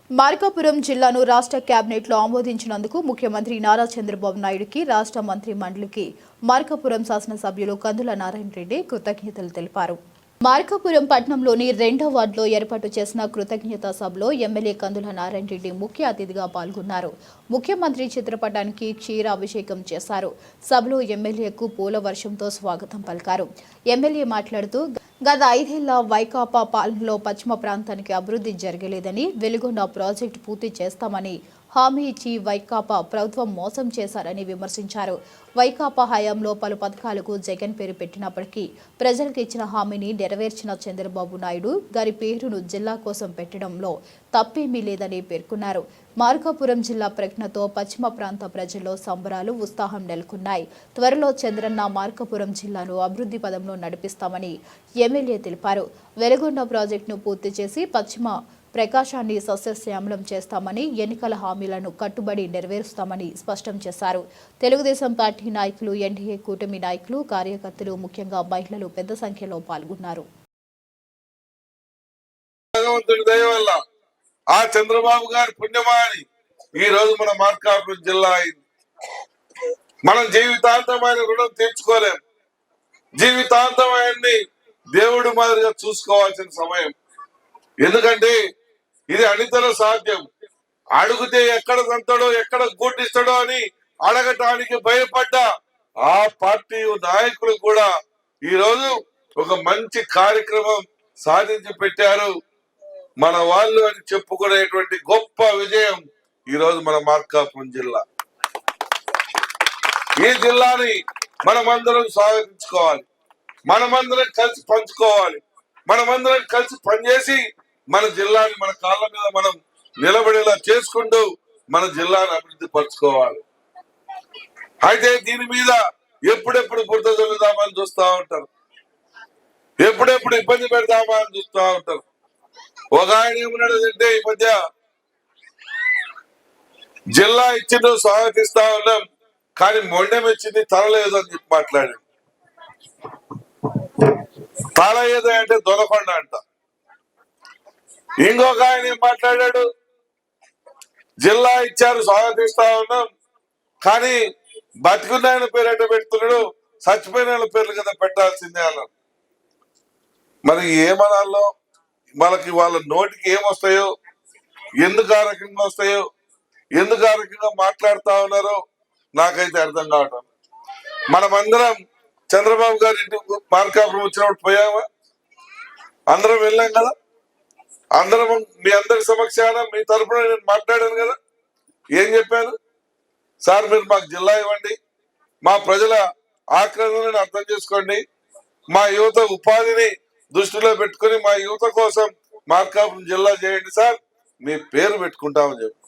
మార్కాపురం జిల్లాను రాష్ట్ర కేబినెట్లో ఆమోదించినందుకు ముఖ్యమంత్రి నారా చంద్రబాబు నాయుడుకి రాష్ట్ర మంత్రి మండలికి మార్కాపురం శాసనసభ్యులు కందుల నారాయణ రెడ్డి కృతజ్ఞతలు తెలిపారు. మార్కాపురం పట్టణంలోని 2వ వార్డులో ఏర్పాటు చేసిన కృతజ్ఞతా సభలో ఎమ్మెల్యే కందుల నారాయణ రెడ్డి ముఖ్య అతిథిగా పాల్గొన్నారు. ముఖ్యమంత్రి చిత్రపటానికి క్షీరాభిషేకం చేశారు. సభలో ఎమ్మెల్యేకు పూల వర్షంతో స్వాగతం పలికారు. ఎమ్మెల్యే మాట్లాడుతూ గత 5 ఏళ్ల వైకాపా పాలనలో పశ్చిమ ప్రాంతానికి అభివృద్ధి జరగలేదని, వెలుగొండ ప్రాజెక్టు పూర్తి చేస్తామని హామీ ఇచ్చి వైకాపా ప్రభుత్వం మోసం చేశారని విమర్శించారు. వైకాపా హయాంలో పలు పథకాలకు జగన్ పేరు పెట్టినప్పటికీ ప్రజలకు ఇచ్చిన హామీని నెరవేర్చిన చంద్రబాబు నాయుడు గారి పేరును జిల్లా కోసం పెట్టడంలో తప్పేమీ లేదని పేర్కొన్నారు. మార్కాపురం జిల్లా ప్రకటనతో పశ్చిమ ప్రాంత ప్రజల్లో సంబరాలు, ఉత్సాహం నెలకొన్నాయి. త్వరలో చంద్రన్న మార్కాపురం జిల్లాను అభివృద్ధి పదంలో నడిపిస్తామని ఎమ్మెల్యే తెలిపారు. వెలుగొండ ప్రాజెక్టును పూర్తి చేసి పశ్చిమ ప్రకాశాన్ని సస్యశ్యామలం చేస్తామని, ఎన్నికల హామీలను కట్టుబడి నెరవేరుస్తామని స్పష్టం చేశారు. తెలుగుదేశం పార్టీ నాయకులు, ఎన్డీఏ కూటమి నాయకులు, కార్యకర్తలు, ముఖ్యంగా మహిళలు పెద్ద సంఖ్యలో పాల్గొన్నారు. ఆ చంద్రబాబు గారి పుణ్యమాని ఈ రోజు మన మార్కాపురం జిల్లా అయింది. మనం జీవితాంతం ఆయన రుణం తీర్చుకోలేం. జీవితాంతం ఆయన్ని దేవుడి మాదిరిగా చూసుకోవాల్సిన సమయం. ఎందుకంటే ఇది అనితర సాధ్యం. అడిగితే ఎక్కడ తంతాడో, ఎక్కడ గూటిస్తాడో అని అడగటానికి భయపడ్డ ఆ పార్టీ నాయకులు కూడా ఈ రోజు ఒక మంచి కార్యక్రమం సాధించి పెట్టారు. మన వాళ్ళు అని చెప్పుకునేటువంటి గొప్ప విజయం ఈ రోజు మన మార్కాపురం జిల్లా. ఈ జిల్లాని మనమందరం స్వాగతించుకోవాలి. మనమందరం కలిసి పంచుకోవాలి. మనమందరం కలిసి పనిచేసి మన జిల్లాని మన కాళ్ళ మీద మనం నిలబడేలా చేసుకుంటూ మన జిల్లాను అభివృద్ధి పరచుకోవాలి. అయితే దీని మీద ఎప్పుడెప్పుడు బురద చల్లుదామని చూస్తూ ఉంటారు, ఎప్పుడెప్పుడు ఇబ్బంది పెడదామా అని చూస్తూ ఉంటారు. ఒక ఆయన ఏమన్నాడు అంటే, ఈ మధ్య జిల్లా ఇచ్చిండు స్వాగతిస్తా ఉన్నాం, కానీ మొండెం ఇచ్చింది తరలేదు అని చెప్పి మాట్లాడాడు. తల ఏదో అంటే దొనకొండ అంట. ఇంకొక ఆయన ఏం మాట్లాడాడు, జిల్లా ఇచ్చారు స్వాగతిస్తా ఉన్నాం, కానీ బతికున్న ఆయన పేరు ఎట్ట పెడుతున్నాడు, చచ్చిపోయిన వాళ్ళ పేర్లు కదా పెట్టాల్సిందే అన్నారు. మరి ఏమనాలో, మనకి వాళ్ళ నోటికి ఏమొస్తాయో, ఎందుకు ఆ రకంగా వస్తాయో, ఎందుకు ఆ రకంగా మాట్లాడుతా ఉన్నారో నాకైతే అర్థం కావటం. మనమందరం చంద్రబాబు గారి ఇంటికి మార్కాపురం వచ్చినప్పుడు పోయామా? అందరం వెళ్ళాం కదా. అందరం మీ అందరి సమక్షాన మీ తరఫున నేను మాట్లాడాను కదా. ఏం చెప్పాను? సార్ మీరు మాకు జిల్లా ఇవ్వండి, మా ప్రజల ఆక్రందనని అర్థం చేసుకోండి, మా యువత ఉపాధిని దృష్టిలో పెట్టుకుని మా యువత కోసం మార్కాపురం జిల్లా చేయండి సార్, మీ పేరు పెట్టుకుంటామని చెప్పి